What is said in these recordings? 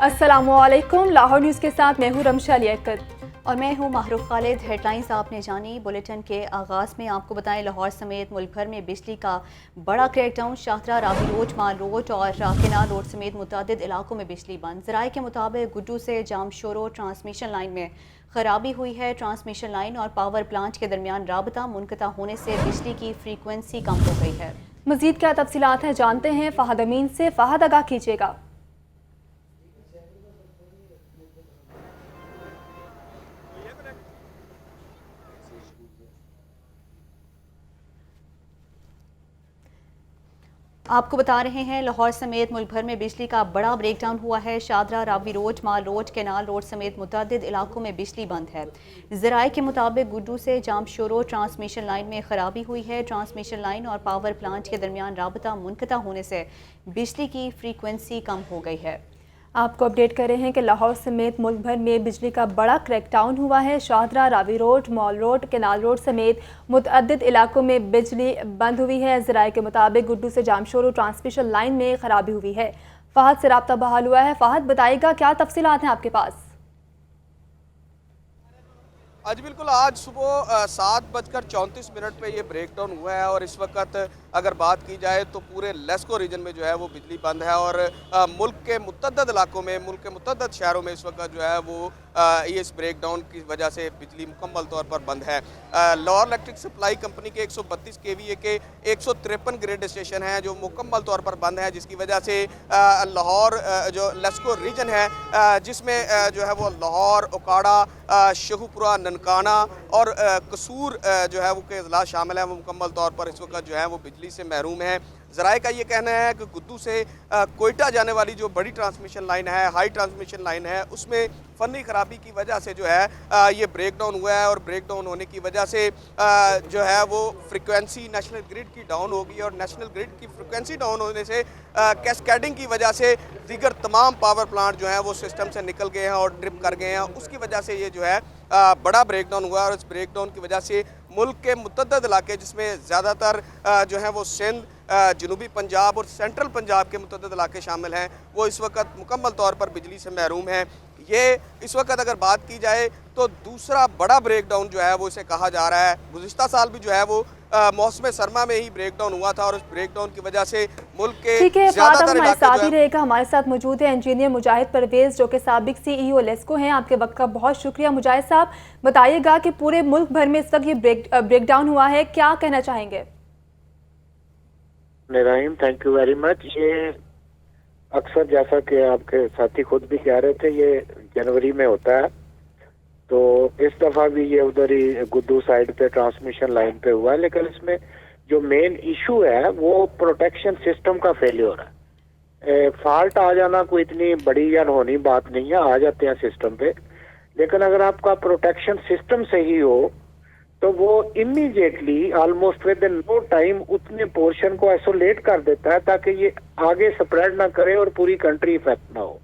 अस्सलामुअलैकुम। लाहौर न्यूज़ के साथ मैं हूँ रमशा लियाकत और मैं हूँ माहरुख खालिद। हेडलाइंस आपने जानी। बुलेटिन के आगाज़ में आपको बताएं, लाहौर समेत मुल्क भर में बिजली का बड़ा क्रैकडाउन। शाहदरा, रावी रोड, माल रोड और केनाल रोड समेत मुतअद्दिद इलाकों में बिजली बंद। ज़राए के मुताबिक गुड्डू से जामशोरो ट्रांसमिशन लाइन में खराबी हुई है। ट्रांसमिशन लाइन और पावर प्लांट के दरमियान राबता मुनक़ता होने से बिजली की फ्रीक्वेंसी कम हो गई है। मज़ीद क्या तफसीलात हैं जानते हैं फ़हद अमीन से। फ़हद, आगाह कीजिएगा। आपको बता रहे हैं, लाहौर समेत मुल्क भर में बिजली का बड़ा ब्रेकडाउन हुआ है। शाहदरा, रावी रोड, माल रोड, केनाल रोड समेत मुतअद्दिद इलाकों में बिजली बंद है। ज़राए के मुताबिक गुड्डू से जामशोरो ट्रांसमिशन लाइन में खराबी हुई है। ट्रांसमिशन लाइन और पावर प्लांट के दरमियान राबता मुनक़ता होने से बिजली की फ्रीक्वेंसी कम हो गई है। आपको अपडेट कर रहे हैं कि लाहौर समेत मुल्क भर में बिजली का बड़ा क्रैकडाउन हुआ है। Shahdara, Ravi road, mall road, canal road समेत मुतअद्दिद इलाकों में बिजली बंद हुई है। ज़राए के मुताबिक गुड्डू से जामशोरो ट्रांसमिशन लाइन में खराबी हुई है। फ़हद से राब्ता बहाल हुआ है। फ़हद, बताइएगा क्या तफसीलात हैं आपके पास। आज बिल्कुल, आज सुबह 7:34 पे ये ब्रेकडाउन हुआ है और इस वक्त अगर बात की जाए तो पूरे लेस्को रीजन में जो है वो बिजली बंद है और मुल्क के मुतअद्दिद इलाकों में, मुल्क के मुतअद्दिद शहरों में इस वक्त जो है वो ये इस ब्रेकडाउन की वजह से बिजली मुकम्मल तौर पर बंद है। लाहौर इलेक्ट्रिक सप्लाई कंपनी के 132 kVA के 153 ग्रिड स्टेशन हैं जो मुकम्मल तौर पर बंद हैं, जिसकी वजह से लाहौर जो लेस्को रीजन है जिसमें जो है वो लाहौर, ओकाड़ा, शेखुपुरा, ननकाना और कसूर जो है वो के अजला शामिल हैं, वो मुकम्मल तौर पर इस वक्त जो है वो बिजली से महरूम है। ज़राए का ये कहना है कि गुड्डू से कोयटा जाने वाली जो बड़ी ट्रांसमिशन लाइन है, हाई ट्रांसमिशन लाइन है, उसमें फ़नी ख़राबी की वजह से जो है ये ब्रेकडाउन हुआ है और ब्रेकडाउन होने की वजह से जो है वो फ्रिक्वेंसी नेशनल ग्रिड की डाउन होगी और नेशनल ग्रिड की फ्रिक्वेंसी डाउन होने से कैस्केडिंग की वजह से दीगर तमाम पावर प्लांट जो हैं वो सिस्टम से निकल गए हैं और ट्रिप कर गए हैं। उसकी वजह से ये जो है बड़ा ब्रेकडाउन हुआ है और इस ब्रेकडाउन की वजह से मुल्क के मुतअद्दिद इलाके जिसमें ज़्यादातर जो है वो सिंध, जनूबी पंजाब और सेंट्रल पंजाब के मुतअद्दिद इलाके शामिल हैं, वो इस वक्त मुकम्मल तौर पर बिजली से महरूम हैं। ये इस वक्त अगर बात की जाए तो दूसरा बड़ा ब्रेकडाउन जो है वो इसे कहा जा रहा है। गुज़िश्ता साल भी जो है वो मौसम सरमा में ही ब्रेकडाउन हुआ था और उस ब्रेकडाउन की वजह से मुल्क के ज़्यादातर हमारे साथ ही रहेगा। हमारे साथ मौजूद है इंजीनियर मुजाहिद परवेज़ जो कि साबिक CEO लेस्को हैं। आपके वक्त का बहुत शुक्रिया। मुजाहिद साहब, बताइएगा कि पूरे मुल्क भर में इस वक्त ये ब्रेकडाउन हुआ है, क्या कहना चाहेंगे? रहीम, थैंक यू वेरी मच। ये अक्सर, जैसा कि आपके साथी खुद भी कह रहे थे, ये जनवरी में होता है, तो इस दफ़ा भी ये उधर ही गुड्डू साइड पे ट्रांसमिशन लाइन पे हुआ है। लेकिन इसमें जो मेन इशू है वो प्रोटेक्शन सिस्टम का फेलियर है। फॉल्ट आ जाना कोई इतनी बड़ी या अनहोनी बात नहीं है, आ जाते हैं सिस्टम पे, लेकिन अगर आपका प्रोटेक्शन सिस्टम सही हो तो वो immediately almost within no time उतने पोर्शन को आइसोलेट कर देता है ताकि ये आगे स्प्रेड ना करे और पूरी कंट्री इफेक्ट ना हो।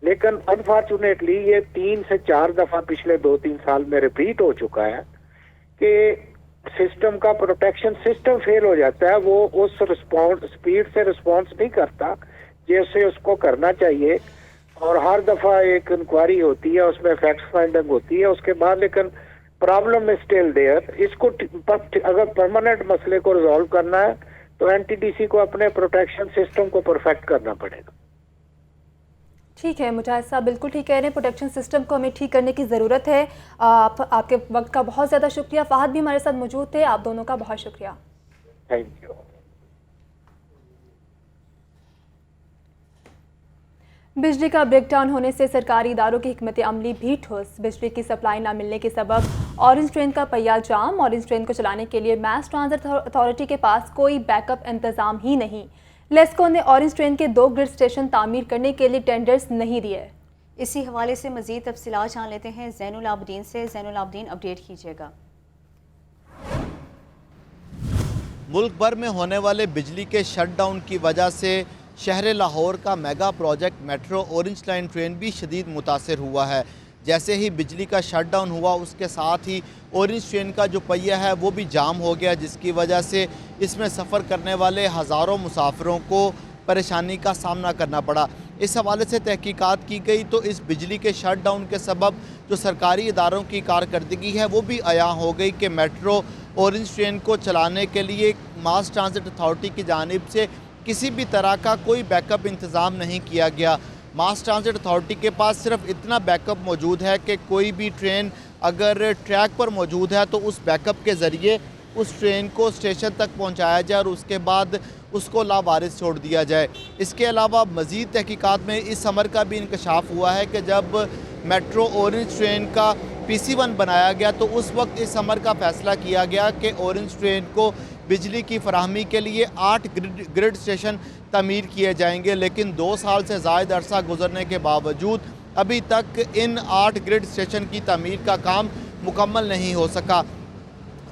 लेकिन अनफॉर्चुनेटली ये 3 से 4 दफा पिछले 2-3 साल में रिपीट हो चुका है कि सिस्टम का प्रोटेक्शन सिस्टम फेल हो जाता है। वो उस रिस्पॉन्स स्पीड से रिस्पॉन्स नहीं करता जैसे उसको करना चाहिए और हर दफा एक इंक्वायरी होती है, उसमें फैक्ट फाइंडिंग होती है उसके बाद, लेकिन प्रॉब्लम इज स्टिल देयर। इसको अगर परमानेंट मसले को रिजॉल्व करना है तो NTDC को अपने प्रोटेक्शन सिस्टम को परफेक्ट करना पड़ेगा। ठीक है मुजाहिद साहब, बिल्कुल ठीक कह रहे हैं। प्रोटेक्शन सिस्टम को हमें ठीक करने की ज़रूरत है। आपके वक्त का बहुत ज़्यादा शुक्रिया। फ़हद भी हमारे साथ मौजूद थे, आप दोनों का बहुत शुक्रिया। Thank you. बिजली का ब्रेकडाउन होने से सरकारी इदारों की हिकमत अमली भी ठुस। बिजली की सप्लाई न मिलने के सबब ऑरेंज ट्रेन का पहिया जाम। ऑरेंज ट्रेन को चलाने के लिए मैस ट्रांजिट अथॉरिटी के पास कोई बैकअप इंतज़ाम ही नहीं। लेस्को ने ऑरेंज ट्रेन के 2 ग्रिड स्टेशन तामीर करने के लिए टेंडर्स नहीं दिए। इसी हवाले से मज़ीद तफसीलात जान लेते हैं ज़ैनुल आबदीन से। ज़ैनुल आबदीन, अपडेट कीजिएगा। मुल्क भर में होने वाले बिजली के शटडाउन की वजह से शहर लाहौर का mega project metro orange line train भी शदीद मुतासर हुआ है। जैसे ही बिजली का शटडाउन हुआ उसके साथ ही ऑरेंज ट्रेन का जो पहिया है वो भी जाम हो गया, जिसकी वजह से इसमें सफ़र करने वाले हज़ारों मुसाफिरों को परेशानी का सामना करना पड़ा। इस हवाले से तहकीकात की गई तो इस बिजली के शट डाउन के सबब जो सरकारी इदारों की कारकर्दगी है वो भी अयां हो गई कि मेट्रो ऑरेंज ट्रेन को चलाने के लिए मास ट्रांजिट अथॉरिटी की जानिब से किसी भी तरह का कोई बैकअप इंतज़ाम नहीं किया गया। मास ट्रांजिट अथॉरिटी के पास सिर्फ इतना बैकअप मौजूद है कि कोई भी ट्रेन अगर ट्रैक पर मौजूद है तो उस बैकअप के ज़रिए उस ट्रेन को स्टेशन तक पहुंचाया जाए और उसके बाद उसको लावारिस छोड़ दिया जाए। इसके अलावा मज़ीद तहकीकात में इस अमर का भी इंकशाफ हुआ है कि जब मेट्रो ऑरेंज ट्रेन का PC1 बनाया गया तो उस वक्त इस अमर का फ़ैसला किया गया कि ऑरेंज ट्रेन को बिजली की फराहमी के लिए 8 ग्रिड स्टेशन तमीर किए जाएंगे, लेकिन 2 साल से ज़ायद अरसा गुजरने के बावजूद अभी तक इन 8 ग्रिड स्टेशन की तमीर का काम मुकम्मल नहीं हो सका।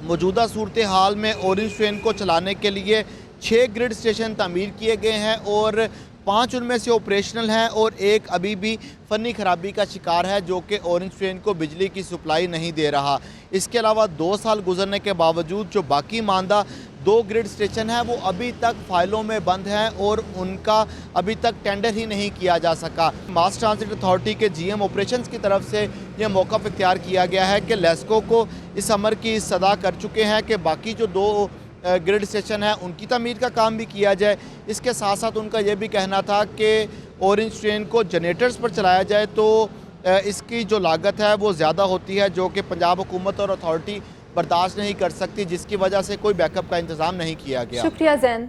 मौजूदा सूरत हाल में ऑरेंज ट्रेन को चलाने के लिए 6 ग्रिड स्टेशन तमीर किए गए हैं और 5 उनमें से ऑपरेशनल हैं और एक अभी भी फ़नी ख़राबी का शिकार है जो कि ऑरेंज ट्रेन को बिजली की सप्लाई नहीं दे रहा। इसके अलावा 2 साल गुजरने के बावजूद जो बाकी मानदा 2 ग्रिड स्टेशन हैं वो अभी तक फाइलों में बंद हैं और उनका अभी तक टेंडर ही नहीं किया जा सका। मास ट्रांजिट अथॉरिटी के GM ऑपरेशंस की तरफ से यह मौक़िफ़ इख्तियार किया गया है कि लेस्को को इस अमर की सदा कर चुके हैं कि बाकी जो 2 ग्रिड स्टेशन है उनकी तमीर का काम भी किया जाए। इसके साथ साथ उनका यह भी कहना था कि ऑरेंज ट्रेन को जनरेटर्स पर चलाया जाए तो इसकी जो लागत है वो ज़्यादा होती है जो कि पंजाब हुकूमत और अथॉरिटी बर्दाश्त नहीं कर सकती, जिसकी वजह से कोई बैकअप का इंतज़ाम नहीं किया गया। शुक्रिया जैन।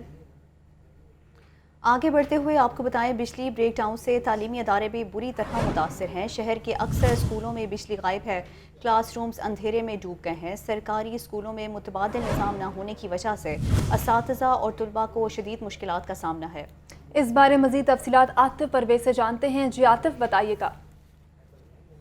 आगे बढ़ते हुए आपको बताएं, बिजली ब्रेक डाउन से तालीमी अदारे भी बुरी तरह मुतासर हैं। शहर के अक्सर स्कूलों में बिजली गायब है, क्लासरूम्स अंधेरे में डूब गए हैं। सरकारी स्कूलों में मुतबादिल निज़ाम न होने की वजह से असातिज़ा और तलबा को शदीद मुश्किलात का सामना है। इस बारे मज़ीद तफसीलात आतिफ परवेज से जानते हैं। जी आतिफ, बताइएगा।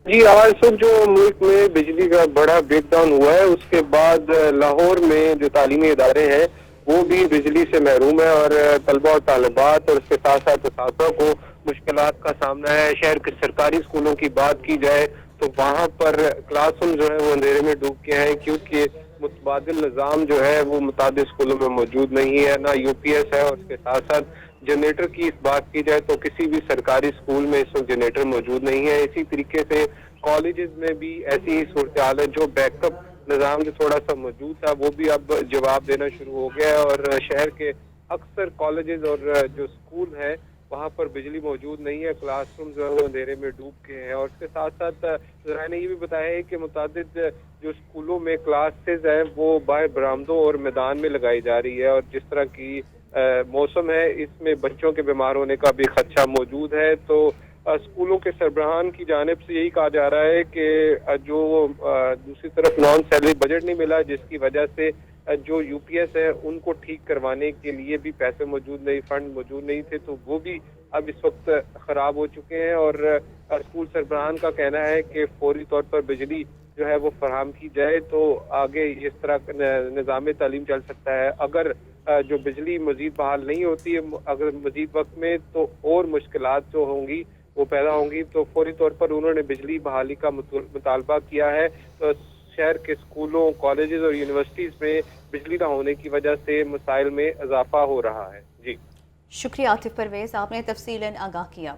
जी, आज सुबह जो मुल्क में बिजली का बड़ा ब्रेकडाउन हुआ है उसके बाद लाहौर में जो तालीमी इदारे हैं वो भी बिजली से महरूम है और तलबा और तालिबात और उसके साथ साथ असातिज़ा को मुश्किलात का सामना है। शहर के सरकारी स्कूलों की बात की जाए तो वहाँ पर क्लासरूम जो है वो अंधेरे में डूब के हैं क्योंकि मुतबादिल निज़ाम जो है वो मुताबिक स्कूलों में मौजूद नहीं है, ना UPS है। और उसके साथ साथ जनरेटर की इस बात की जाए तो किसी भी सरकारी स्कूल में इस वक्त जनरेटर मौजूद नहीं है। इसी तरीके से कॉलेजेस में भी ऐसी ही सूरत हाल है। जो बैकअप निज़ाम जो थोड़ा सा मौजूद था वो भी अब जवाब देना शुरू हो गया है और शहर के अक्सर कॉलेजेस और जो स्कूल है वहाँ पर बिजली मौजूद नहीं है, क्लासरूम जो है वो अंधेरे में डूब के हैं। और उसके साथ साथ ज़राए ने ये भी बताया है कि मुतादिद जो स्कूलों में क्लासेज हैं वो बाहर बरामदों और मैदान में लगाई जा रही है और जिस तरह की मौसम है इसमें बच्चों के बीमार होने का भी खदशा मौजूद है। तो स्कूलों के सरबराहान की जानिब से यही कहा जा रहा है कि जो दूसरी तरफ नॉन सैलरी बजट नहीं मिला जिसकी वजह से जो UPS है उनको ठीक करवाने के लिए भी पैसे मौजूद नहीं, फंड मौजूद नहीं थे, तो वो भी अब इस वक्त ख़राब हो चुके हैं। और स्कूल सरबराहान का कहना है कि फौरी तौर पर बिजली जो है वो फराहम की जाए तो आगे इस तरह निज़ाम तालीम चल सकता है। अगर जो बिजली मज़ीद बहाल नहीं होती है अगर मज़ीद वक्त में तो और मुश्किलात जो होंगी वो पैदा होंगी। तो फौरी तौर पर उन्होंने बिजली बहाली का मुतालबा किया है। तो शहर के स्कूलों, कॉलेजेस और यूनिवर्सिटीज़ में बिजली न होने की वजह से मसाइल में इजाफा हो रहा है। जी शुक्रिया आतिफ परवेज, आपने तफसीलन आगाह किया।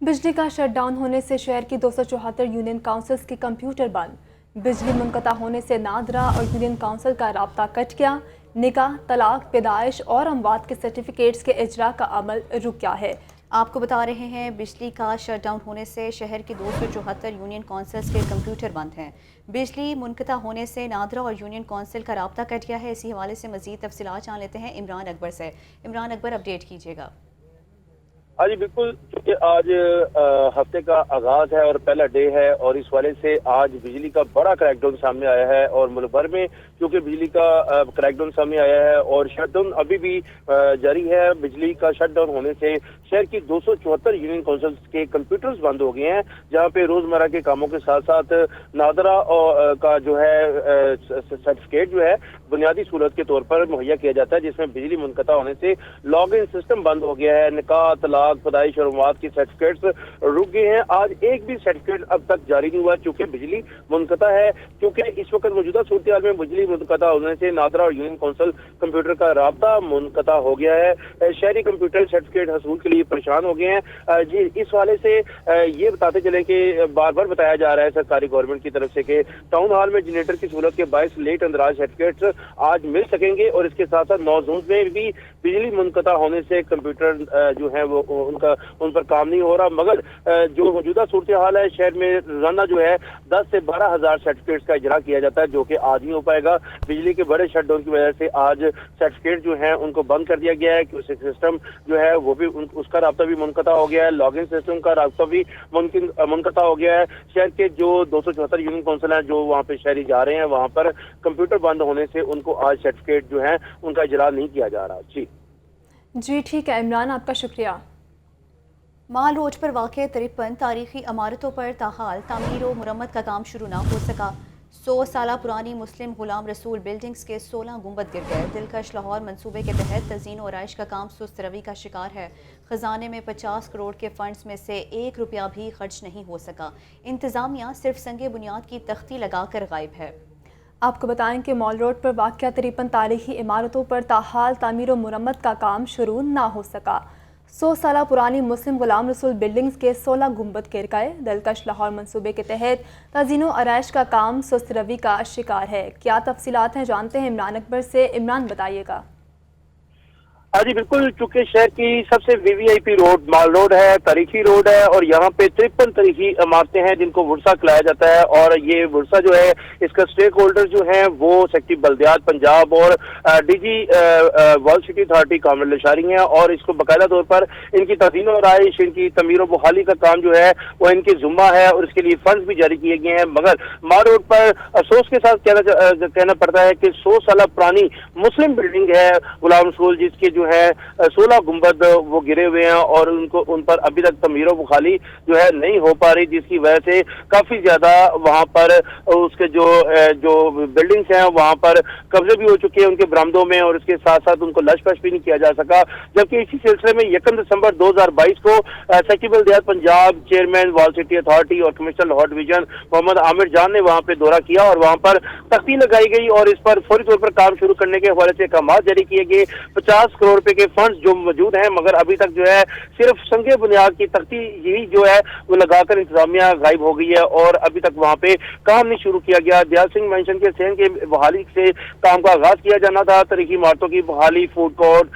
बिजली का शटडाउन होने से शहर की 274 यूनियन काउंसिल्स के कंप्यूटर बंद, बिजली मुनक़ता होने से नादरा और यूनियन काउंसिल का राब्ता कट गया, निकाह, तलाक, पैदाइश और अमवात के सर्टिफिकेट्स के इजरा का अमल रुक गया है। आपको बता रहे हैं, बिजली का शटडाउन होने से शहर की 274 यूनियन काउंसिल्स के कंप्यूटर बंद हैं। बिजली मुनक़ता होने से नादरा और यूनियन काउंसिल का राब्ता कट गया है। इसी हवाले से मज़ीद तफसीलात जान लेते हैं इमरान अकबर से। इमरान अकबर, अपडेट कीजिएगा। हाँ जी बिल्कुल, क्योंकि आज हफ्ते का आगाज है और पहला डे है और इस वाले से आज बिजली का बड़ा क्रैकडाउन सामने आया है और मुल्क भर में क्योंकि बिजली का क्रैकडाउन सामने आया है और शटडाउन अभी भी जारी है। बिजली का शटडाउन होने से शहर की 274 यूनियन काउंसिल के कंप्यूटर्स बंद हो गए हैं जहाँ पे रोजमर्रा के कामों के साथ साथ नादरा का जो है सर्टिफिकेट जो है बुनियादी सूरत के तौर पर मुहैया किया जाता है, जिसमें बिजली मुनक़ता होने से लॉग इन सिस्टम बंद हो गया है। निकाह, तलाक खाक पैदाइश और मवाद की सर्टिफिकेट्स रुक गए हैं। आज एक भी सर्टिफिकेट अब तक जारी नहीं हुआ चूंकि बिजली मुनक़ता है, क्योंकि इस वक्त मौजूदा सूरत हाल में बिजली मुनक़ता होने से नादरा और यूनियन काउंसिल कंप्यूटर का राब्ता मुनक़ता हो गया है। शहरी कंप्यूटर सर्टिफिकेट हसूल के लिए परेशान हो गए हैं। जी, इस वाले से ये बताते चले कि बार बार बताया जा रहा है सरकारी गवर्नमेंट की तरफ से कि टाउन हॉल में जनरेटर की सहूलत के बायस लेट अंदराज सर्टिफिकेट्स आज मिल सकेंगे और इसके साथ साथ 9 जोन में भी बिजली मुनक़ता होने से कंप्यूटर जो है वो उन पर काम नहीं हो रहा। मगर जो मौजूदा सूरत हाल है, शहर में रोजाना जो है 10 से 12 हज़ार सर्टिफिकेट्स का इजरा किया जाता है, जो कि आज नहीं हो पाएगा। बिजली के बड़े शटडाउन की वजह से आज सर्टिफिकेट जो है उनको बंद कर दिया गया है। क्यूसी सिस्टम जो है वो भी उसका राब्ता भी मुनक़ता हो गया है, लॉगिन सिस्टम का राब्ता भी मुनक़ता हो गया है। शहर के जो 274 यूनियन काउंसिल हैं जो वहाँ पे शहरी जा रहे हैं, वहाँ पर कंप्यूटर बंद होने से उनको आज सर्टिफिकेट जो है उनका इजरा नहीं किया जा रहा। जी ठीक है इमरान, आपका शुक्रिया। माल रोड पर वाक़ 53 तारीखी इमारतों पर ताहाल तामीर व मुरम्मत का काम शुरू ना हो सका। 100 साल पुरानी मुस्लिम गुलाम रसूल बिल्डिंग्स के 16 गुंबद गिर गए। दिलकश लाहौर मंसूबे के तहत तज़ीन और आइश का काम सुस्त रवि का शिकार है। ख़जाने में 50 करोड़ के फंड्स में से 1 रुपया भी खर्च नहीं हो सका। इंतज़ामिया सिर्फ संगे बुनियाद की तख्ती लगाकर गायब है। आपको बताएं कि मॉल रोड पर वाक़या 53 तारीखी इमारतों पर ताहाल तामीर व मुरम्मत का काम शुरू ना हो सका। 100 साल पुरानी मुस्लिम गुलाम रसूल बिल्डिंग्स के 16 गुंबद गिर गए। दिलकश लाहौर मंसूबे के तहत तज़ीन व आराइश का काम सुस्त रवि का शिकार है। क्या तफसीलात हैं, जानते हैं इमरान अकबर से। इमरान, बताइएगा। हाँ जी बिल्कुल, चूंकि शहर की सबसे वीवीआईपी रोड माल रोड है, तारीखी रोड है और यहाँ पे 53 तारीखी इमारतें हैं जिनको वर्सा खिलाया जाता है। और ये वर्सा जो है इसका स्टेक होल्डर जो है वो सेक्रेटरी बल्दियात पंजाब और डीजी वर्ल्ड सिटी अथॉरिटी कामिल लशारी हैं और इसको बाकायदा तौर पर इनकी तज़ीन और आइश, इनकी तमीर व बहाली का काम जो है वो इनकी जुम्मा है और इसके लिए फंड्स भी जारी किए गए हैं। मगर माल रोड पर अफसोस के साथ कहना पड़ता है कि 100 साल पुरानी मुस्लिम बिल्डिंग है गुलाम रसूल, जिसके जो है 16 गुंबद वो गिरे हुए हैं और उन पर अभी तक तमीर बुखाली जो है नहीं हो पा रही, जिसकी वजह से काफी ज्यादा वहां पर उसके जो बिल्डिंग्स हैं वहां पर कब्जे भी हो चुके हैं उनके बरामदों में और इसके साथ साथ उनको लश-पश भी नहीं किया जा सका। जबकि इसी सिलसिले में 1 दिसंबर 2022 को सेक्रेटरी बल्दियात Punjab, chairman world city authority और कमिश्नर लाहौर डिवीजन मोहम्मद आमिर जान ने वहां पे दौरा किया और वहां पर तख्ती लगाई गई और इस पर फौरी तौर पर काम शुरू करने के हवाले से अहकाम जारी किए गए। 50 करोड़ रुपए के फंड्स जो मौजूद हैं मगर अभी तक जो है सिर्फ संगे बुनियाद की तख्ती यही जो है वो लगाकर इंतजामिया गायब हो गई है और अभी तक वहां पे काम नहीं शुरू किया गया। दयाल सिंह मेंशन के सेन के बहाली से काम का आगाज किया जाना था। तारीखी इमारतों की बहाली, food court,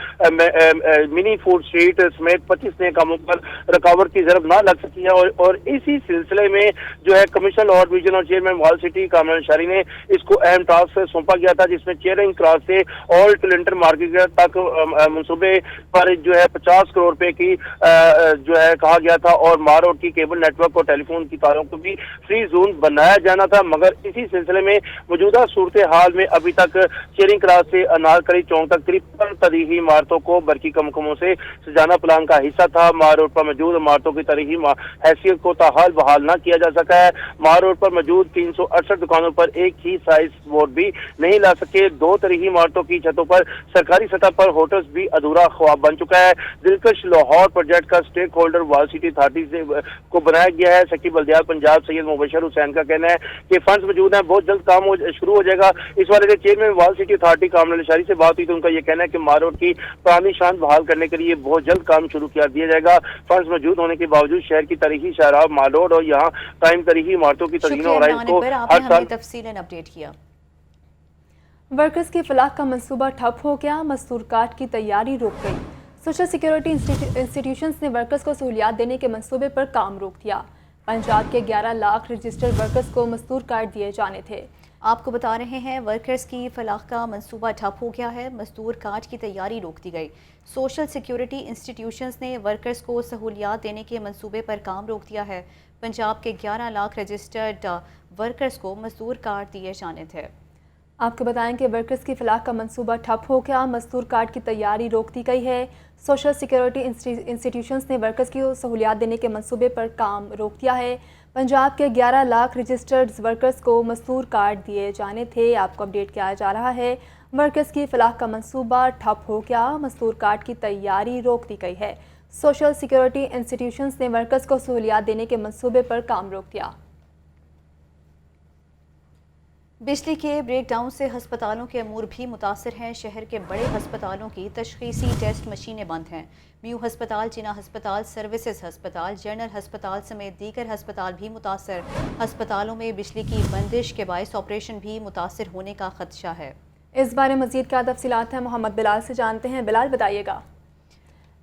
mini food street समेत 25 नए कामों पर रुकावट की जरब ना लग सकी है और इसी सिलसिले में जो है कमिश्नर लाहौर डिवीजन और चेयरमैन वर्ल्ड सिटी कामिल लशारी ने इसको अहम टास्क सौंपा गया था, जिसमें चेयरिंग क्रॉस से ऑल टैलेंटर मार्केट तक मंसूबे पर जो है 50 करोड़ रुपए की जो है कहा गया था और मार रोड की केबल नेटवर्क और टेलीफोन की तारों को भी फ्री जोन बनाया जाना था। मगर इसी सिलसिले में मौजूदा सूरत हाल में अभी तक चेयरिंग क्रॉस से अनारकली चौक तक 53 तारीखी इमारतों को बरकी कमकमों से सजाना प्लान का हिस्सा था। मार रोड पर मौजूद इमारतों की तारीखी हैसियत को ताहाल बहाल न किया जा सका है। मार रोड पर मौजूद 368 दुकानों पर एक ही साइज बोर्ड भी नहीं ला सके। 2 तारीखी इमारतों की छतों पर सरकारी सतह पर होटल्स भी अधूरा ख्वाब बन चुका है। दिलकश लाहौर प्रोजेक्ट का stake holder world city authority से को बनाया गया है। सेक्रेटरी बल्दियात पंजाब सैयद मुबशर हुसैन का कहना है कि फंड्स मौजूद हैं, बहुत जल्द काम शुरू हो जाएगा। इस वाले से चेयरमैन वर्ल्ड सिटी अथॉरिटी कामिल लशारी से बात हुई तो उनका यह कहना है कि मार रोड की पुरानी शान बहाल करने के लिए बहुत जल्द काम शुरू कर दिया जाएगा। फंड्स मौजूद होने के बावजूद शहर की तारीखी शाहराह मार रोड और यहाँ कायम तारीखी इमारतों की तज़ीन और आइश को हर साल तफसीलन अपडेट किया। वर्कर्स की फलाह का मंसूबा ठप हो गया, मजदूर कार्ड की तैयारी रुक गई। सोशल सिक्योरिटी इंस्टीट्यूशंस ने वर्कर्स को सहूलियात देने के मंसूबे पर काम रोक दिया। पंजाब के 11 लाख रजिस्टर्ड वर्कर्स को मजदूर कार्ड दिए जाने थे। आपको बता रहे हैं वर्कर्स की फलाह का मंसूबा ठप हो गया है, मजदूर कार्ड की तैयारी रोक दी गई। सोशल सिक्योरिटी इंस्टीट्यूशंस ने वर्कर्स को सहूलियात देने के मंसूबे पर काम रोक दिया है। पंजाब के 11 लाख रजिस्टर्ड वर्कर्स को मजदूर कार्ड दिए जाने थे। आपको बताएं कि वर्कर्स की फलाह का मंसूबा ठप हो गया, मजदूर कार्ड की तैयारी रोक दी गई है। सोशल सिक्योरिटी इंस्टीट्यूशंस ने वर्कर्स की सहूलियात देने के मंसूबे पर काम रोक दिया है। पंजाब के 11 लाख रजिस्टर्ड वर्कर्स को मजदूर कार्ड दिए जाने थे। आपको अपडेट किया जा रहा है, वर्कर्स की फलाह का मंसूबा ठप हो गया, मजदूर कार्ड की तैयारी रोक दी गई है। सोशल सिक्योरिटी इंस्टीट्यूशंस ने वर्कर्स को सहूलियात देने के मंसूबे पर काम रोक दिया। बिजली के ब्रेक डाउन से हस्पतालों के अमूर भी मुतासर हैं। शहर के बड़े हस्पतालों की तशखीसी टेस्ट मशीनें बंद हैं। म्यू हस्पताल, जिना हस्पताल, सर्विसेज हस्पताल, जनरल हस्पताल समेत दीगर हस्पताल भी मुतासर। हस्पतालों में बिजली की बंदिश के बायस ऑपरेशन भी मुतासर होने का खदशा है। इस बारे मज़ीद क्या तफसीलात हैं मोहम्मद बिलाल से जानते हैं। बिलाल बताइएगा।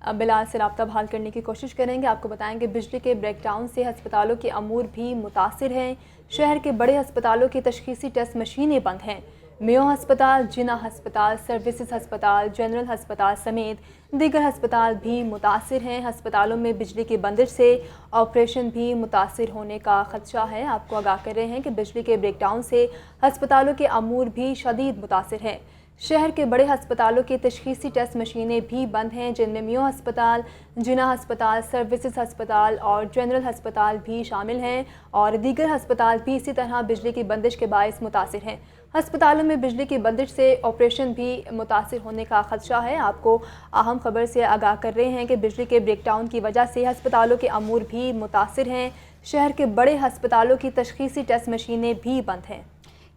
अब बिलाल से रब्ता बहाल करने की कोशिश करेंगे। आपको बताएंगे बिजली के ब्रेकडाउन से हस्पतालों के अमूर भी मुतासिर हैं। शहर के बड़े हस्पतालों की तशखीसी टेस्ट मशीनें बंद हैं। मेयो हस्पताल, जिना हस्पताल, सर्विसेज हस्पताल, जनरल हस्पताल समेत दीगर हस्पताल भी मुतासिर हैं। हस्पतालों में बिजली की बंदिश से ऑपरेशन भी मुतासिर होने का खदशा है। आपको आगाह कर रहे हैं कि बिजली के ब्रेकडाउन से हस्पतालों के अमूर भी शदीद मुतासिर हैं। शहर के बड़े हस्पतालों की तशखीसी टेस्ट मशीनें भी बंद हैं, जिनमें मियो हस्पताल, जिना हस्पताल, सर्विसेज हस्पताल और जनरल हस्पताल भी शामिल हैं और दीगर हस्पताल भी इसी तरह बिजली की बंदिश के बायस मुतासिर हैं। हस्पतालों में बिजली की बंदिश से ऑपरेशन भी मुतासिर होने का खदशा है। आपको अहम खबर से आगाह कर रहे हैं कि बिजली के ब्रेकडाउन की वजह से हस्पतालों के अमूर भी मुतासिर हैं। शहर के बड़े हस्पतालों की तशखीसी टेस्ट मशीनें भी बंद हैं।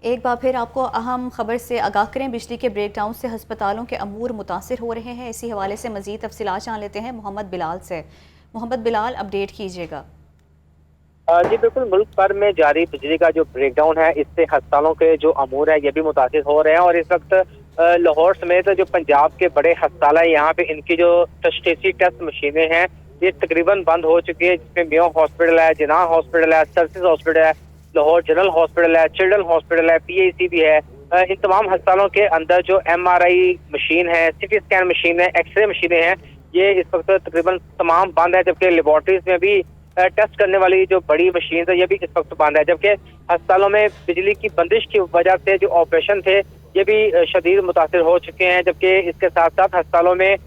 एक बार फिर आपको अहम खबर से आगाह करें। बिजली के ब्रेकडाउन से हस्पतालों के अमूर मुतासिर हो रहे हैं। इसी हवाले से मज़ीद तफसीलात जान लेते हैं मोहम्मद बिलाल से। मोहम्मद बिलाल, अपडेट कीजिएगा। जी बिल्कुल, मुल्क भर में जारी बिजली का जो ब्रेकडाउन है इससे अस्पतालों के जो अमूर है ये भी मुतासिर हो रहे हैं और इस वक्त लाहौर समेत जो पंजाब के बड़े अस्पताल है यहाँ पे इनकी जो तशखीसी टेस्ट मशीनें हैं ये तकरीबन बंद हो चुकी है, जिसमें मेयो हॉस्पिटल है, जिना हॉस्पिटल है, सर्विसेज हॉस्पिटल है, लाहौर जनरल हॉस्पिटल है, चिल्ड्रन हॉस्पिटल है, PIC भी है। इन तमाम अस्पतालों के अंदर जो MRI मशीन है, CT स्कैन मशीन है, एक्सरे मशीनें हैं, ये इस वक्त तकरीबन तमाम बंद है, जबकि लेबॉर्ट्रीज में भी टेस्ट करने वाली जो बड़ी मशीन है ये भी इस वक्त बंद है। जबकि अस्पतालों में बिजली की बंदिश की वजह से जो ऑपरेशन थे ये भी शदीद मुतासिर हो चुके हैं। जबकि इसके साथ साथ अस्पतालों में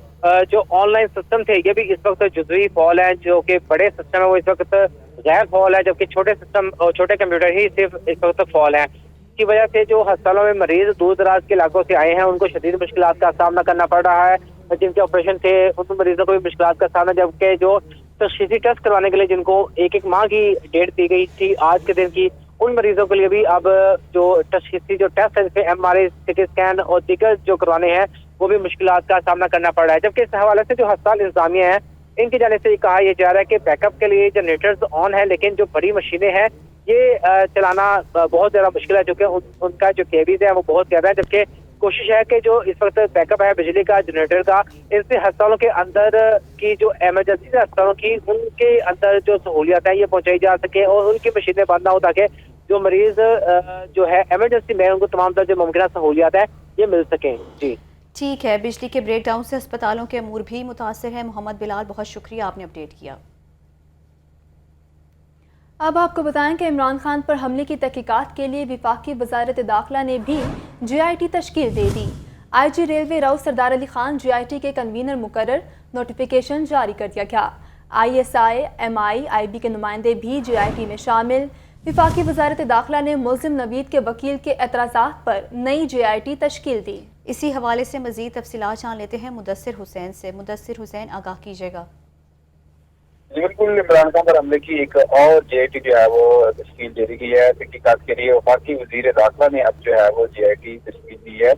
जो ऑनलाइन सिस्टम थे ये भी इस वक्त जुज़वी फॉल है, जो कि बड़े सिस्टम है वो इस वक्त गैर फॉल है, जबकि छोटे सिस्टम और छोटे कंप्यूटर ही सिर्फ इस वक्त फॉल है। इसकी वजह से जो अस्पतालों में मरीज दूर दराज के इलाकों से आए हैं उनको शदीद मुश्किलात का सामना करना पड़ रहा है। जिनके ऑपरेशन थे उन मरीजों को भी मुश्किलात का सामना, जबकि जो तशखीसी टेस्ट करवाने के लिए जिनको एक माह की डेट दी गई थी आज के दिन की, उन मरीजों के लिए भी अब जो तशखीसी जो टेस्ट है जैसे MRI, CT स्कैन और दीगर जो करवाने हैं वो भी मुश्किलात का सामना करना पड़ रहा है। जबकि इस हवाले से जो अस्पताल इंतजामिया है इनकी जाने से कहा यह जा रहा है कि बैकअप के लिए जनरेटर्स ऑन है, लेकिन जो बड़ी मशीनें हैं ये चलाना बहुत ज़्यादा मुश्किल है, जो कि उनका जो केवीज है वो बहुत ज़्यादा है। जबकि कोशिश है कि जो इस वक्त बैकअप है बिजली का, जनरेटर का, इससे अस्पतालों के अंदर की जो इमरजेंसी है अस्पतालों की उनके अंदर जो सहूलियत है ये पहुंचाई जा सके और उनकी मशीनें बंद ना हो, ताकि जो मरीज जो है इमरजेंसी में उनको तमाम तरह जो मुमकिन सहूलियत है ये मिल सकें। जी ठीक है, बिजली के ब्रेकडाउन से अस्पतालों के अमूर भी मुतासिर हैं। मोहम्मद बिलाल, बहुत शुक्रिया, आपने अपडेट किया। अब आपको बताएं कि इमरान खान पर हमले की तहकीकात के लिए वफाकी वजारत दाखिला ने भी GIT तश्कील दे दी। IG रेलवे राउत सरदार अली खान GIT के कन्वीनर मुकर्रर, नोटिफिकेशन जारी कर दिया गया। ISI, MI, IB के नुमाइंदे भी GIT में शामिल। वफाकी वजारत दाखिला ने मुल्ज़िम नवीद के वकील के एतराज़ात पर नई GIT तश्कील दी। इसी हवाले से मज़ीद तफसीलात जान लेते हैं मुदस्सिर हुसैन से। मुदस्सिर हुसैन, आगाह कीजिएगा। बिल्कुल, इमरान खान पर हमले की एक और GIT जो है वो तश्कील दे दी गई है। तहकीकात के लिए वफाकी वज़ीर दाखिला ने अब जो है वो GIT तश्कील दी है।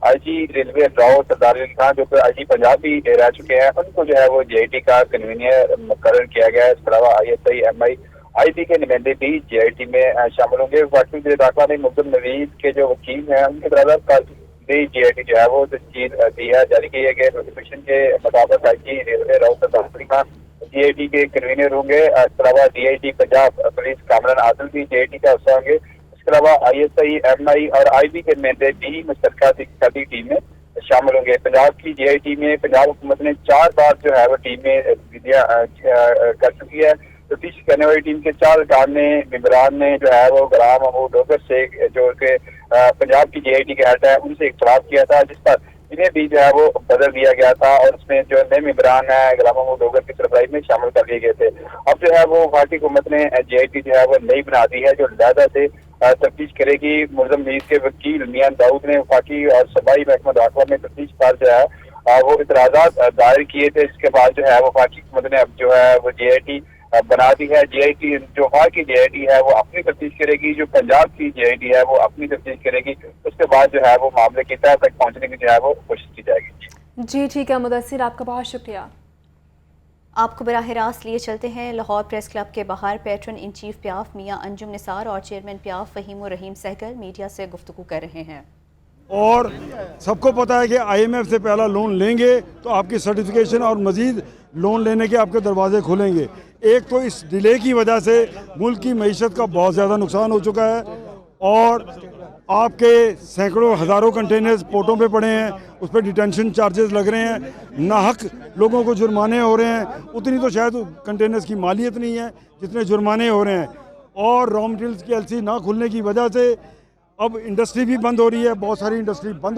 IG रेलवे राव सरदार अली खान जो कि IG पंजाब भी रह चुके हैं उनको जो है वो GIT का कन्वीनर मुकर्रर किया गया है। इसके अलावा ISI, MI, IB के नुमाइंदे भी GIT में शामिल होंगे। वफाकी वज़ीर दाखिला ने मुल्ज़िम नवीद के जो वकील हैं उनके बराबर नई GIT जो है वो तश्कील दी है, जारी की है कि नोटिफिकेशन के मुताबिक IG रेलवे राव सरदार अली खान GIT के कन्वीनर होंगे। इसके अलावा DIG पंजाब पुलिस कामरान आदिल भी GIT का हिस्सा होंगे। इसके अलावा ISI, MI और IB के नुमाइंदे भी मुश्तरका तहकीकाती टीम में शामिल होंगे। पंजाब की GIT में पंजाब हुकूमत ने 4 बार जो है वो टीम में तब्दीलियां कर चुकी है। तफ्तीश करने वाली टीम के 4 रिकार्डने मेंबरान ने जो है वो गुलाम महमूद डोगर से जो कि पंजाब की GIT के हेड है उनसे इख्तलाफ किया था, जिस पर इन्हें भी जो है वो बदल दिया गया था और उसमें जो नए मेंबरान है गुलाम महमूद डोगर की सरबराही में शामिल कर लिए गए थे। अब जो है वो वफाकी हुकूमत ने GIT जो है वो नई बना दी है जो लहदा से तफ्तीश करेगी। मुल्ज़िम नवीद के वकील मियां दाऊद ने वफाकी और सूबाई महकमा दाखिला में तफ्तीश पर जो है وہ اعتراضات دائر کیے تھے. اس کے بعد جو ہے وفاقی حکومت نے اب جو ہے وہ JIT بنا دی ہے. JIT جو وفاقی JIT ہے وہ اپنی تفتیش کرے گی, جو پنجاب کی JIT ہے وہ اپنی تفتیش کرے گی. اس کے بعد جو ہے وہ معاملے کی تہہ تک پہنچنے کی جو ہے وہ کوشش کی جائے گی. جی ٹھیک ہے مدثر, آپ کا بہت شکریہ. آپ کو براہ راست لیے چلتے ہیں لاہور پریس کلب کے باہر. پیٹرن ان چیف پیاف میاں انجم نثار اور چیئرمین پیاف فہیم الرحیم سہگل میڈیا سے گفتگو کر رہے ہیں. اور سب کو پتہ ہے کہ IMF سے پہلا لون لیں گے تو آپ کی سرٹیفکیشن اور مزید لون لینے کے آپ کے دروازے کھلیں گے. ایک تو اس ڈیلے کی وجہ سے ملک کی معیشت کا بہت زیادہ نقصان ہو چکا ہے, اور آپ کے سینکڑوں ہزاروں کنٹینرز پورٹوں پہ پڑے ہیں, اس پہ ڈیٹینشن چارجز لگ رہے ہیں, ناحق لوگوں کو جرمانے ہو رہے ہیں. اتنی تو شاید کنٹینرز کی مالیت نہیں ہے جتنے جرمانے ہو رہے ہیں. اور را مٹیریلز کی LC نہ کھلنے کی وجہ سے اب انڈسٹری بھی بند ہو رہی ہے. بہت ساری انڈسٹری بند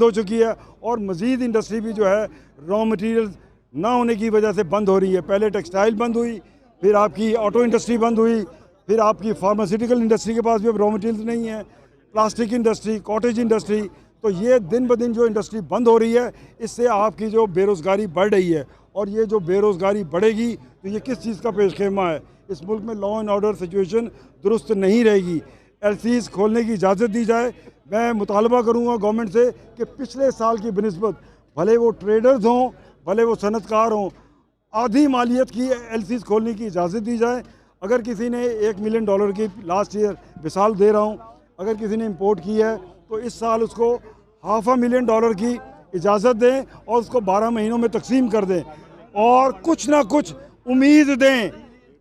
ہو چکی ہے, اور مزید انڈسٹری بھی جو ہے را مٹیریلز نہ ہونے کی وجہ سے بند ہو رہی ہے. پہلے ٹیکسٹائل بند ہوئی, پھر آپ کی آٹو انڈسٹری بند ہوئی, پھر آپ کی فارماسیوٹیکل انڈسٹری کے پاس بھی اب را مٹیریلز نہیں ہے, پلاسٹک انڈسٹری, کاٹیج انڈسٹری. تو یہ دن بدن جو انڈسٹری بند ہو رہی ہے, اس سے آپ کی جو بے روزگاری بڑھ رہی ہے, اور یہ جو بے روزگاری بڑھے گی تو یہ کس چیز کا پیش خیمہ ہے؟ اس ملک میں لا اینڈ آرڈر سچویشن درست نہیں رہے گی. LCs کھولنے کی اجازت دی جائے. میں مطالبہ کروں گا گورنمنٹ سے کہ پچھلے سال کی بنسبت بھلے وہ ٹریڈرز ہوں, بھلے وہ صنعت کار ہوں, آدھی مالیت کی LCs کھولنے کی اجازت دی جائے. اگر کسی نے $1 ملین کی لاسٹ ایئر مثال دے رہا ہوں, اگر کسی نے امپورٹ کی ہے تو اس سال اس کو $500,000 کی اجازت دیں اور اس کو 12 مہینوں میں تقسیم کر دیں, اور کچھ نہ کچھ امید دیں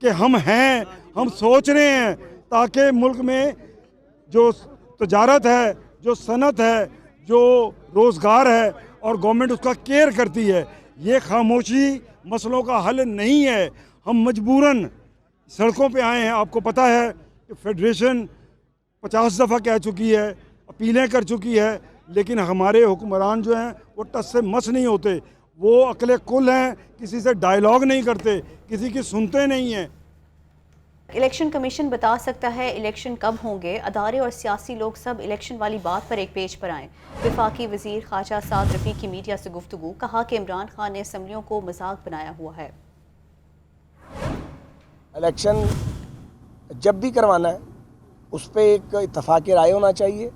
کہ ہم ہیں, ہم سوچ رہے ہیں, تاکہ ملک میں جو تجارت ہے, جو صنعت ہے, جو روزگار ہے, اور گورنمنٹ اس کا کیئر کرتی ہے. یہ خاموشی مسئلوں کا حل نہیں ہے. ہم مجبوراً سڑکوں پہ آئے ہیں. آپ کو پتہ ہے کہ فیڈریشن 50 دفعہ کہہ چکی ہے, اپیلیں کر چکی ہے, لیکن ہمارے حکمران جو ہیں وہ ٹس سے مس نہیں ہوتے. وہ عقل کل ہیں, کسی سے ڈائیلاگ نہیں کرتے, کسی کی سنتے نہیں ہیں. الیکشن کمیشن بتا سکتا ہے الیکشن کب ہوں گے. ادارے اور سیاسی لوگ سب الیکشن والی بات پر ایک پیج پر آئیں. وفاقی وزیر خارجہ سعد رفیق کی میڈیا سے گفتگو. کہا کہ عمران خان نے اسمبلیوں کو مذاق بنایا ہوا ہے. الیکشن جب بھی کروانا ہے اس پہ ایک اتفاق رائے ہونا چاہیے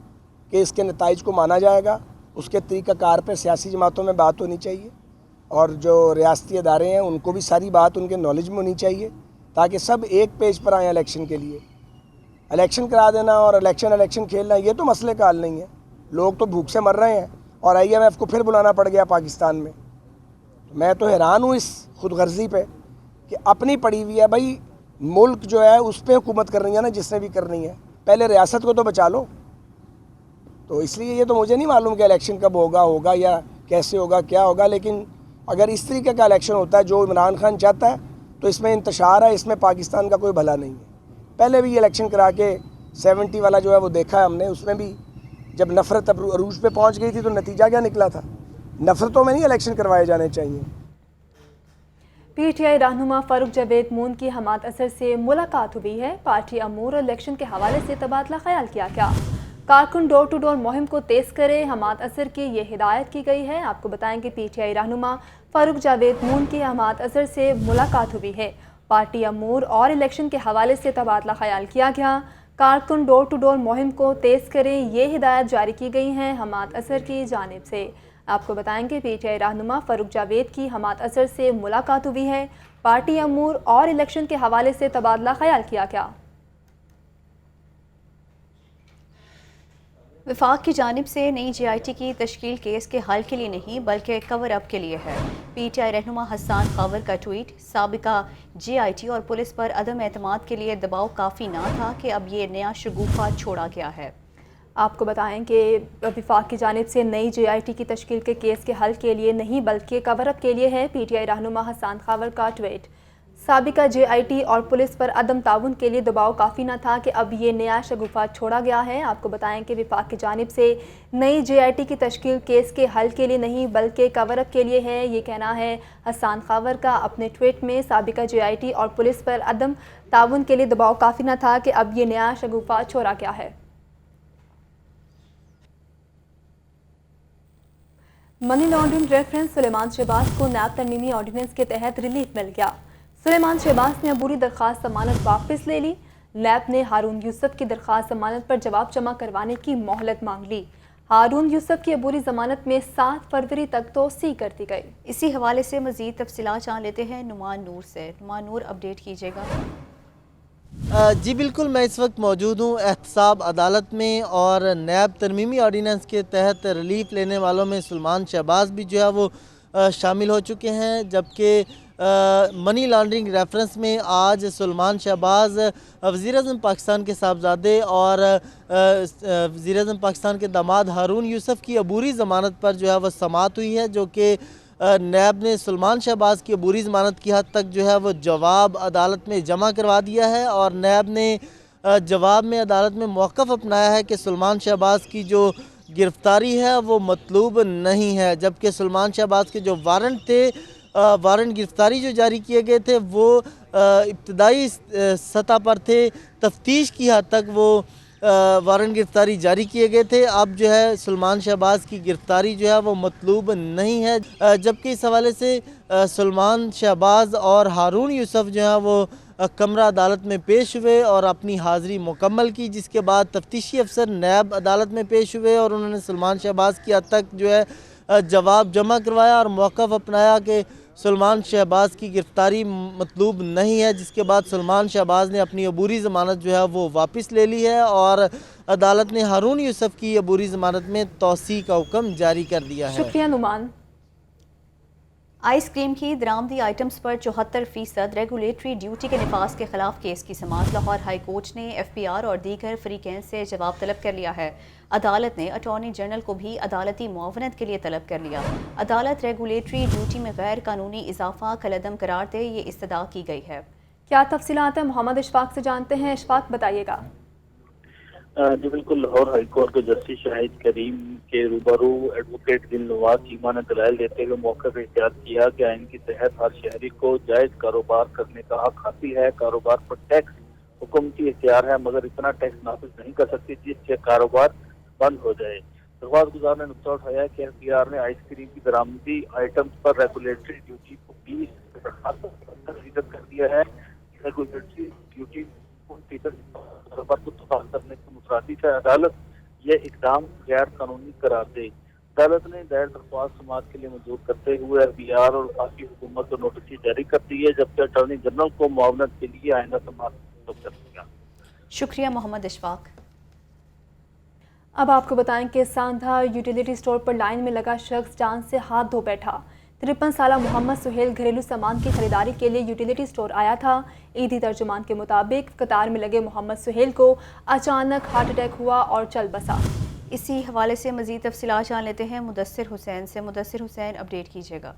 کہ اس کے نتائج کو مانا جائے گا. اس کے طریقہ کار پہ سیاسی جماعتوں میں بات ہونی چاہیے, اور جو ریاستی ادارے ہیں ان کو بھی ساری بات ان کے نالج میں ہونی چاہیے, تاکہ سب ایک پیج پر آئیں الیکشن کے لیے. الیکشن کرا دینا اور الیکشن کھیلنا یہ تو مسئلے کا حل نہیں ہے. لوگ تو بھوک سے مر رہے ہیں, اور IMF کو پھر بلانا پڑ گیا پاکستان میں. میں تو حیران ہوں اس خود غرضی پہ کہ اپنی پڑی ہوئی ہے. بھائی ملک جو ہے اس پہ حکومت کرنی ہے نا, جس نے بھی کرنی ہے, پہلے ریاست کو تو بچا لو. تو اس لیے یہ تو مجھے نہیں معلوم کہ الیکشن کب ہوگا یا کیسے ہوگا, کیا ہوگا. لیکن اگر اس طریقے کا الیکشن ہوتا ہے جو عمران خان چاہتا ہے تو اس میں انتشار ہے, اس میں پاکستان کا کوئی بھلا نہیں ہے. پہلے بھی یہ الیکشن کرا کے 70 والا جو ہے وہ دیکھا ہے ہم نے. اس میں بھی جب نفرت عروج پہ پہنچ گئی تھی تو نتیجہ کیا نکلا تھا. نفرتوں میں نہیں الیکشن کروائے جانے چاہیے. PTI رہنما فاروق جاوید مون کی حماد اظہر سے ملاقات ہوئی ہے. پارٹی امور اور الیکشن کے حوالے سے تبادلہ خیال کیا گیا. کارکن ڈور ٹو ڈور مہم کو تیز کرے, حماد اظہر کی یہ ہدایت کی گئی ہے. آپ کو بتائیں کہ PTI رہنما فاروق جاوید مون کی حماد اظہر سے ملاقات ہوئی ہے. پارٹی امور اور الیکشن کے حوالے سے تبادلہ خیال کیا گیا. کارکن ڈور ٹو ڈور مہم کو تیز کریں, یہ ہدایت جاری کی گئی ہیں حماد اظہر کی جانب سے. آپ کو بتائیں کہ PTI رہنما فاروق جاوید کی حماد اظہر سے ملاقات ہوئی ہے. پارٹی امور اور الیکشن کے حوالے سے تبادلہ خیال کیا گیا. وفاق کی جانب سے نئی JIT کی تشکیل کیس کے حل کے لیے نہیں بلکہ کور اپ کے لیے ہے. PTI رہنما حسان خاور کا ٹویٹ. سابقہ JIT اور پولیس پر عدم اعتماد کے لیے دباؤ کافی نہ تھا کہ اب یہ نیا شگوفہ چھوڑا گیا ہے. آپ کو بتائیں کہ وفاق کی جانب سے نئی JIT کی تشکیل کے کیس کے حل کے لیے نہیں بلکہ کور اپ کے لیے ہے. PTI رہنما حسان خاور کا ٹویٹ. سابقہ JIT اور پولیس پر عدم تعاون کے لیے دباؤ کافی نہ تھا کہ اب یہ نیا شگوفہ چھوڑا گیا ہے. آپ کو بتائیں کہ وفاق کی جانب سے نئی JIT کی تشکیل کیس کے حل کے لیے نہیں بلکہ کور اپ کے لیے ہے. یہ کہنا ہے حسان خاور کا اپنے ٹویٹ میں. سابقہ JIT اور پولیس پر عدم تعاون کے لیے دباؤ کافی نہ تھا کہ اب یہ نیا شگوفہ چھوڑا گیا ہے. Money laundering reference Suleman Shahbaz को नैब तरमीमी ऑर्डिनेंस के तहत रिलीफ मिल गया। सुलेमान शहबाज ने अबूरी दरख्वास्त जमानत वापस ले ली। नैब ने हारून यूसुफ की दरख्वास्त जमानत पर जवाब जमा करवाने की मोहलत मांग ली। हारून यूसुफ की अबूरी जमानत में 7 फरवरी तक तोसी कर दी गई। इसी हवाले से मजीद तफसीलात जान लेते हैं नुमान नूर से। नुमान नूर, अपडेट कीजिएगा। जी बिल्कुल, मैं इस वक्त मौजूद हूँ एहतसाब अदालत में और नैब तरमीमी ऑर्डिनेंस के तहत रिलीफ लेने वालों में सुलेमान शहबाज भी जो है वो शामिल हो चुके हैं, जबकि मनी लॉन्ड्रिंग रेफरेंस में आज सुलेमान शहबाज वज़ीर-ए-आज़म पाकिस्तान के साहबजादे और वज़ीर-ए-आज़म पाकिस्तान के दामाद हारून यूसुफ की अबूरी ज़मानत पर जो है वह समाअत हुई है, जो कि नैब ने सुलेमान शहबाज की अबूरी ज़मानत की हद तक जो है वो जवाब अदालत में जमा करवा दिया है। और नैब ने जवाब में अदालत में मौक़िफ़ अपनाया है कि सुलेमान शहबाज की जो गिरफ़्तारी है वो मतलूब नहीं है, जबकि सुलेमान शहबाज के जो वारंट थे, वारंट गिरफ़्तारी जो जारी किए गए थे वो इब्तदाई सतह पर थे, तफ्तीश की हद तक वो वारंट गिरफ़्तारी जारी किए गए थे। अब जो है सुलेमान शहबाज की गिरफ़्तारी जो है वो मतलूब नहीं है, जबकि इस हवाले से सुलेमान शहबाज और हारून यूसुफ जो है वो कमरा अदालत में पेश हुए और अपनी हाज़िरी मुकम्मल की, जिसके बाद तफ्तीशी अफसर नैब अदालत में पेश हुए और उन्होंने सुलेमान शहबाज की हद तक जो है जवाब जमा करवाया और मौक़िफ़ अपनाया कि सुलेमान शहबाज की गिरफ़्तारी मतलूब नहीं है, जिसके बाद सुलेमान शहबाज ने अपनी अबूरी ज़मानत जो है वो वापस ले ली है और अदालत ने हारून यूसुफ की अबूरी ज़मानत में तौसी का हुक्म जारी कर दिया है। शुक्रिया नुमान। आइसक्रीम की दरामदी आइटम्स पर 74% रेगुलेटरी ड्यूटी के निफाज के खिलाफ केस की समाअत। लाहौर हाई कोर्ट ने FPR और दीगर फरीकैन से जवाब तलब कर लिया है। अदालत ने अटॉर्नी जनरल को भी अदालती मुआवनत के लिए तलब कर लिया। अदालत रेगुलेटरी ड्यूटी में गैर कानूनी इजाफा कलअदम करार दे, ये इस्तदा की गई है। क्या तफसीलात है, मोहम्मद इशफाक से जानते हैं। इशफाक, बताइएगा। जी बिल्कुल, लाहौर हाई कोर्ट के जस्टिस शाहिद करीम के रूबरू एडवोकेट दिलनवाज चीमा ने दलाइल देते हुए मौके पर इख्तियार किया कि आइन के तहत हर शहरी को जायज़ कारोबार करने का हक हासिल है। कारोबार पर टैक्स हुकूमती इख्तियार है, मगर इतना टैक्स नाफिज नहीं कर सकती जिससे कारोबार बंद हो जाए। दरख्वास्त गुजार ने नुक्ता उठाया कि FPR ने आइसक्रीम की दरामदी आइटम्स पर रेगुलेटरी ड्यूटी को 20% कर दिया है। रेगुलेटरी ड्यूटी कारोबार को तबाह करने के मुतरादिफ है। अदालत यह इकदाम गैर कानूनी करार दे। अदालत ने दायर दरख्वास्त समाअत के लिए मंजूर करते हुए FPR और वफाकी हुकूमत को नोटिस जारी कर दी है, जबकि अटॉर्नी जनरल को मुआवनत के लिए आइंदा समाअत कर दिया। शुक्रिया मोहम्मद इशफाक। अब आपको बताएं कि सांधा यूटिलिटी स्टोर पर लाइन में लगा शख्स जान से हाथ धो बैठा। 53 साला मोहम्मद सुहेल घरेलू सामान की खरीदारी के लिए यूटिलिटी स्टोर आया था। ईदी तर्जुमान के मुताबिक कतार में लगे मोहम्मद सुहेल को अचानक हार्ट अटैक हुआ और चल बसा। इसी हवाले से मजीद तफसीलात जान लेते हैं मुदस्सिर हुसैन से। मुदस्सिर हुसैन, अपडेट कीजिएगा।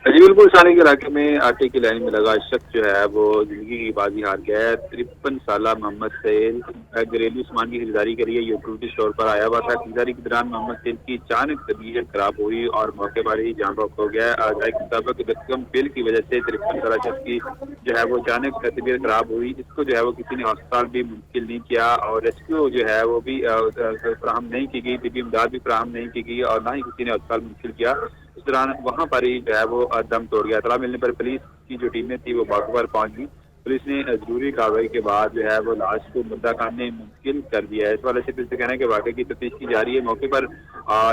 जी बिल्कुल, सानी के इलाके में आटे की लाइन में लगा शख्स जो है वो जिंदगी की बाजी हार गया है। 53 साला मोहम्मद सुहेल घरेलू सामान की खरीदारी के लिए यूटिलिटी स्टोर पर आया हुआ था। खरीदारी के दौरान मोहम्मद सुहेल की अचानक तबीयत खराब हुई और मौके पर ही जान बख्श हो गया। आजाई के मुताबिक दस्तकम बिल की वजह से 53 साला शख्स की जो है वो अचानक तबीयत खराब हुई। इसको जो है वो किसी ने अस्पताल भी मुंतकिल नहीं किया और रेस्क्यू जो है वो भी फराहम नहीं की गई, तिब्बी इमदाद भी फराहम नहीं की गई और ना ही किसी ने अस्पताल मुंतकिल किया। इस दौरान वहाँ पर ही जो है वो दम तोड़ गया। इत्तला मिलने पर पुलिस की जो टीमें थी वो मौके पर पहुंच गई। पुलिस ने जरूरी कार्रवाई के बाद जो है वो लाश को मुर्दा खाने में मुंतकिल कर दिया है। इस वाले से पुलिस से कहना है कि वाकई की तफ्तीश की जा रही है। मौके पर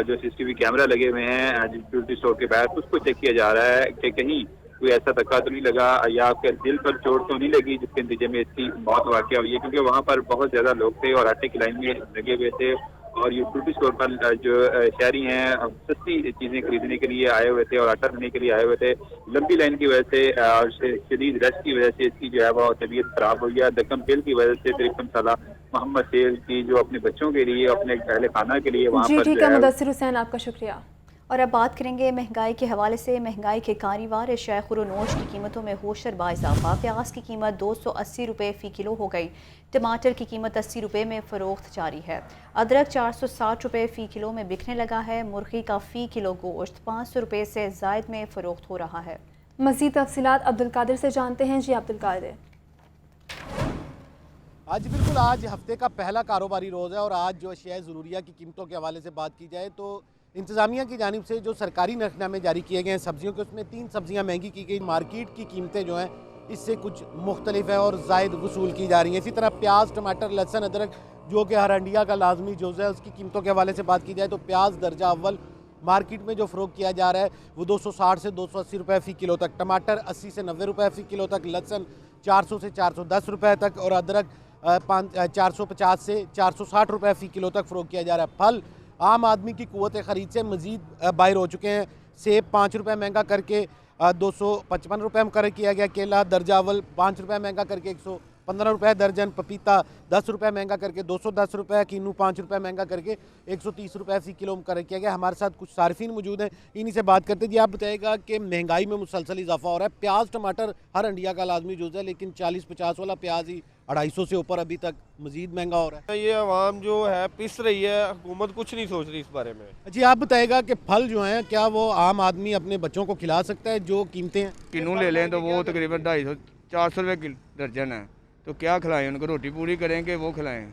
जो CCTV कैमरा लगे हुए हैं यूटिलिटी स्टोर के बाहर, उसको चेक किया जा रहा है कि कहीं कोई ऐसा धक्का तो नहीं लगा या आपके दिल पर चोट तो नहीं लगी जिसके नतीजे में इसकी मौत वाक़या हुई है, क्योंकि वहाँ पर बहुत ज्यादा लोग थे और आटे की लाइन में लगे हुए थे और यूटिलिटी स्टोर पर जो शहरी हैं सस्ती चीजें खरीदने के लिए आए हुए थे और आटा लेने के लिए आए हुए थे। लंबी लाइन की वजह से और शदीद रश की वजह से इसकी जो है वो तबीयत खराब हो गया। दकम पेल की वजह से 53 साला मोहम्मद सुहेल की जो अपने बच्चों के लिए अपने अहले खाना के लिए वहाँ पर ठीक है मुदस्सिर हुसैन, आपका शुक्रिया। और अब बात करेंगे महंगाई के हवाले से। महंगाई के कारीवार अशिया खुरोनोश की कीमतों में होशर बाइजाफा। प्याज की कीमत 280 रुपये फ़ी किलो हो गई। टमाटर की कीमत 80 रुपये में फ़रोख्त जारी है। अदरक 460 रुपये फ़ी किलो में बिकने लगा है। मुर्गी का फ़ी किलो गोश्त 500 रुपये से ज़ायद में फ़रोख्त हो रहा है। मज़ीद तफसीलात अब्दुल कादिर से जानते हैं। जी अब्दुल कादिर। आज बिल्कुल, आज हफ्ते का पहला कारोबारी रोज़ है और आज जो अशिया ज़रूरिया की कीमतों के हवाले से बात की जाए तो इंतज़ामिया की जानिब से जो सरकारी नरखनामे जारी किए गए हैं सब्जियों के, उसमें 3 सब्जियां महंगी की गई। मार्केट की कीमतें जो हैं इससे कुछ मुख्तलिफ है और ज़ायद वसूल की जा रही हैं। इसी तरह प्याज, टमाटर, लहसुन, अदरक जो कि हर हंडिया का लाजमी जुज़ है, उसकी कीमतों के हवाले से बात की जाए तो प्याज दर्जा अव्वल मार्केट में जो फ़रोख्त किया जा रहा है वो 260 से 280 रुपये फ़ी किलो तक, टमाटर 80 से 90 रुपये फ़ी किलो तक, लहसुन 400 से 410 रुपये तक और अदरक 450 से 460 रुपये फ़ी किलो तक फ़रोख्त किया जा रहा है। फल आम आदमी की क़ुव्वत ख़रीद से मज़ीद बाहर हो चुके हैं। सेब 5 रुपये महंगा करके 255 रुपये मुकर्रर किया गया, केला दर्जा अव्वल 5 रुपये महंगा करके 115 रुपये दर्जन, पपीता 10 रुपये महंगा करके 210 रुपये, कीनू 5 रुपये महंगा करके 130 रुपये फ़ी किलो मुकर्रर किया गया। हमारे साथ कुछ सार्फिन मौजूद हैं, इन्हीं से बात करते हैं। जी आप बताइएगा कि महंगाई में मुसलसल इजाफा हो रहा है, प्याज टमाटर हर हंडिया का लाजमी जुज़ है, लेकिन 40-50 वाला प्याज ही 250 से ऊपर अभी तक मजीद महंगा हो रहा है। ये आवाम जो है पिस रही है, हुकूमत कुछ नहीं सोच रही इस बारे में। जी आप बताइएगा कि फल जो हैं क्या वो आम आदमी अपने बच्चों को खिला सकता है? जो कीमतें हैं किन्नू ले लें तो वो तकरीबन 250-400 रुपये दर्जन है, तो क्या खिलाएं उनको? रोटी पूरी करें कि वो खिलाएं?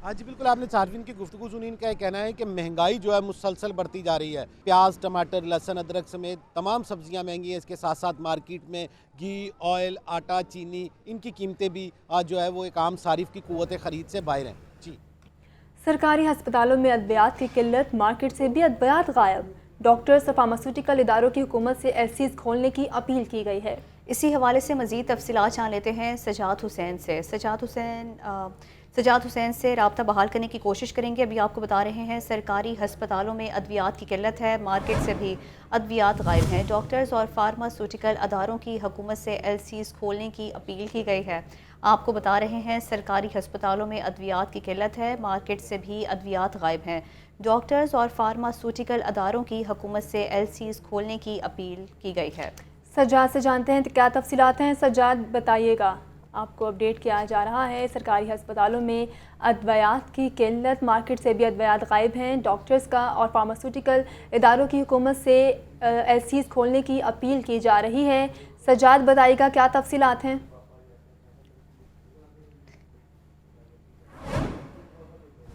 हाँ जी बिल्कुल, आपने सार्फिन की गुफ्तगू सुनी। इनका कहना है कि महंगाई जो है मुसलसल बढ़ती जा रही है। प्याज, टमाटर, लहसुन, अदरक समेत तमाम सब्जियां महंगी हैं। इसके साथ साथ मार्केट में घी, ऑयल, आटा, चीनी, इनकी कीमतें भी आज जो है वो एक आम सारिफ की क़ुव्वत ख़रीद से बाहर हैं। जी सरकारी हस्पतालों में अद्वियात की किल्लत, मार्केट से भी अद्वियात गायब। डॉक्टर्स और फार्मास्यूटिकल इदारों की हुकूमत से एलसीज खोलने की अपील की गई है। इसी हवाले से मज़ीद तफसीलात जान लेते हैं सजाद हुसैन से। सजाद हुसैन से रब्ता बहाल करने की कोशिश करेंगे। अभी आपको बता रहे हैं सरकारी हस्पतालों में अद्वियात की किल्लत है, मार्केट से भी अद्वियात गायब हैं। डॉक्टर्स और फार्मास्यूटिकल अदारों की हुकूमत से एलसीज खोलने की अपील की गई है। आपको बता रहे हैं सरकारी हस्पतालों में अद्वियात की किल्लत है, मार्केट से भी अद्वियात गायब हैं। डॉक्टर्स और फार्मास्यूटिकल अदारों की हुकूमत से एलसीज खोलने की अपील की गई है। सज्जाद से जानते हैं क्या तफसीलात हैं। सज्जाद बताइएगा, आपको अपडेट किया जा रहा है सरकारी हस्पतालों में अद्वियात की किल्लत, मार्केट से भी अद्वियात गायब हैं। डॉक्टर्स का और फार्मास्यूटिकल इदारों की हुकूमत से एलसीज खोलने की अपील की जा रही है। सज्जाद बताइएगा क्या तफसीलात हैं।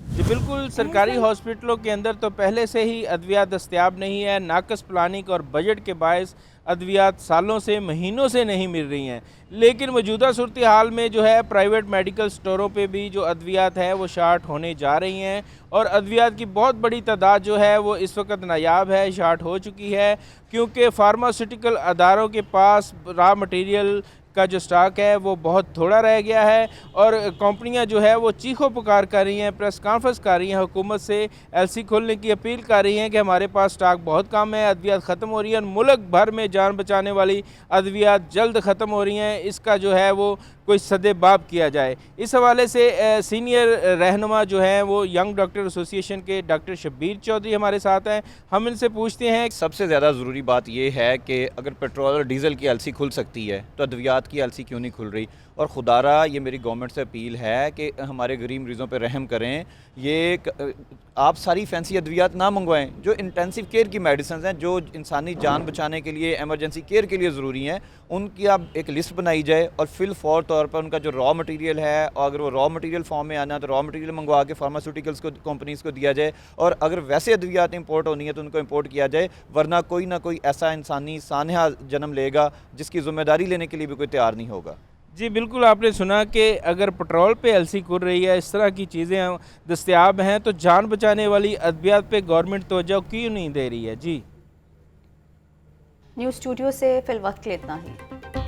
जी बिल्कुल, सरकारी हॉस्पिटलों के अंदर तो पहले से ही अद्वियात दस्तयाब नहीं है। नाकस प्लानिंग और बजट के बायस अद्वियात सालों से, महीनों से नहीं मिल रही हैं। लेकिन मौजूदा सूरत हाल में जो है प्राइवेट मेडिकल स्टोरों पे भी जो अद्वियात है वो शार्ट होने जा रही हैं और अद्वियात की बहुत बड़ी तादाद जो है वो इस वक्त नायाब है, शार्ट हो चुकी है, क्योंकि फार्मास्यूटिकल अदारों के पास रॉ मटेरियल का जो स्टॉक है वो बहुत थोड़ा रह गया है और कंपनियां जो है वो चीखों पुकार कर रही हैं, प्रेस कॉन्फ्रेंस कर रही हैं, हुकूमत से एलसी खोलने की अपील कर रही हैं कि हमारे पास स्टॉक बहुत कम है, अद्वियात ख़त्म हो रही है, मुल्क भर में जान बचाने वाली अद्वियात जल्द ख़त्म हो रही हैं। इसका जो है वो कोई सदेबाब किया जाए। इस हवाले से सीनियर रहनुमा जो हैं वो यंग डॉक्टर एसोसिएशन के डॉक्टर शब्बीर चौधरी हमारे साथ हैं। हम इनसे पूछते हैं। सबसे ज़्यादा ज़रूरी बात ये है कि अगर पेट्रोल और डीज़ल की एलसी खुल सकती है तो अद्वियात की एलसी क्यों नहीं खुल रही? और खुदारा ये मेरी गवर्नमेंट से अपील है कि हमारे गरीब मरीज़ों पर रहम करें। ये आप सारी फैंसी अद्वियात ना मंगवाएं, जो इंटेंसिव केयर की मेडिसिन हैं, जो इंसानी जान बचाने के लिए, एमरजेंसी केयर के लिए ज़रूरी हैं, उनकी आप एक लिस्ट बनाई जाए और फिल फॉर तौर पर उनका जो रॉ मटेरियल है, और अगर वो रॉ मटेरियल फॉर्म में आना है तो रॉ मटेरियल मंगवा के फार्मास्यूटिकल्स को, कंपनीज़ को दिया जाए, और अगर वैसे अद्वियात इंपोर्ट होनी है तो उनको इंपोर्ट किया जाए, वरना कोई ना कोई ऐसा इंसानी सानहा जन्म लेगा जिसकी ज़िम्मेदारी लेने के लिए भी कोई तैयार नहीं होगा। जी बिल्कुल, आपने सुना कि अगर पेट्रोल पे एलसी खुल रही है, इस तरह की चीज़ें दस्तयाब हैं, तो जान बचाने वाली अद्वियात पे गवर्नमेंट तवज्जो क्यों नहीं दे रही है? जी न्यूज़ स्टूडियो से फिल वक्त के लिए इतना ही।